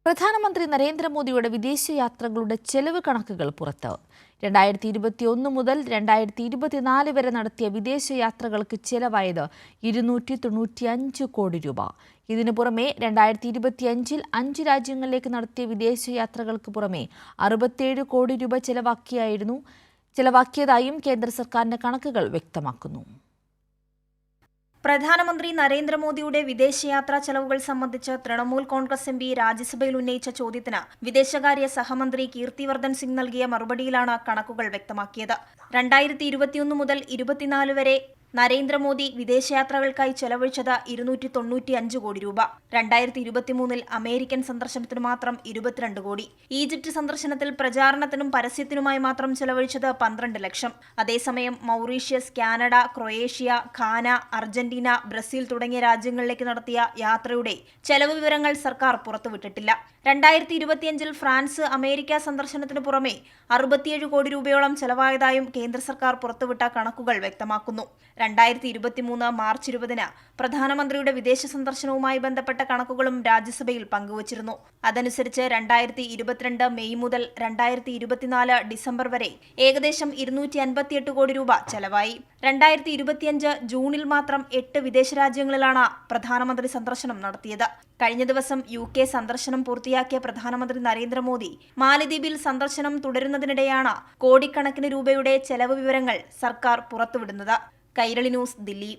പ്രധാനമന്ത്രി നരേന്ദ്രമോദിയുടെ വിദേശയാത്രകളുടെ ചെലവ് കണക്കുകൾ പുറത്ത്. 2021 മുതൽ 2024 വരെ നടത്തിയ വിദേശയാത്രകൾക്ക് ചെലവായത് 295 കോടി രൂപ. ഇതിനു പുറമെ 2025-ൽ 5 രാജ്യങ്ങളിലേക്ക് നടത്തിയ വിദേശയാത്രകൾക്ക് പുറമെ 67 കോടി രൂപ ചെലവാക്കിയതായും കേന്ദ്ര സർക്കാരിന്റെ കണക്കുകൾ വ്യക്തമാക്കുന്നു. പ്രധാനമന്ത്രി നരേന്ദ്രമോദിയുടെ വിദേശയാത്രാ ചെലവുകൾ സംബന്ധിച്ച് തൃണമൂൽ കോൺഗ്രസ് എംപി രാജ്യസഭയിൽ ഉന്നയിച്ച ചോദ്യത്തിന് വിദേശകാര്യ സഹമന്ത്രി കീർത്തിവർദ്ധൻ സിംഗ് നൽകിയ മറുപടിയിലാണ് കണക്കുകൾ വ്യക്തമാക്കിയത്. 2021 മുതൽ 2024 വരെ നരേന്ദ്രമോദി വിദേശയാത്രകൾക്കായി ചെലവഴിച്ചത് 295 കോടി രൂപ. 2023-ൽ അമേരിക്കൻ സന്ദർശനത്തിന് മാത്രം 22 കോടി. ഈജിപ്ത് സന്ദർശനത്തിൽ പ്രചാരണത്തിനും പരസ്യത്തിനുമായി മാത്രം ചെലവഴിച്ചത് 12 ലക്ഷം. അതേസമയം Mauritius, Canada, Croatia, Ghana, Argentina, Brazil തുടങ്ങിയ രാജ്യങ്ങളിലേക്ക് നടത്തിയ യാത്രയുടെ ചെലവ് വിവരങ്ങൾ സർക്കാർ പുറത്തുവിട്ടിട്ടില്ല. 2025-ൽ ഫ്രാൻസ്, അമേരിക്ക സന്ദർശനത്തിന് പുറമെ 67 കോടി രൂപയോളം ചെലവായതായും കേന്ദ്ര സർക്കാർ പുറത്തുവിട്ട കണക്കുകൾ വ്യക്തമാക്കുന്നു. 2023 മാർച്ച് 20-ന് പ്രധാനമന്ത്രിയുടെ വിദേശ സന്ദർശനവുമായി ബന്ധപ്പെട്ട കണക്കുകളും രാജ്യസഭയിൽ പങ്കുവച്ചിരുന്നു. അതനുസരിച്ച് 2022 മെയ് മുതൽ 2024 ഡിസംബർ വരെ ഏകദേശം 258 കോടി രൂപ ചെലവായി. 2025 ജൂണിൽ മാത്രം 8 വിദേശ രാജ്യങ്ങളിലാണ് പ്രധാനമന്ത്രി സന്ദർശനം നടത്തിയത്. കഴിഞ്ഞ ദിവസം UK സന്ദർശനം പൂർത്തിയാക്കിയ പ്രധാനമന്ത്രി നരേന്ദ്രമോദി മാലദ്വീപിൽ സന്ദർശനം തുടരുന്നതിനിടെയാണ് കോടിക്കണക്കിന് രൂപയുടെ ചെലവ് വിവരങ്ങൾ സർക്കാർ പുറത്തുവിടുന്നത്. കൈരളി ന്യൂസ്, ദില്ലി.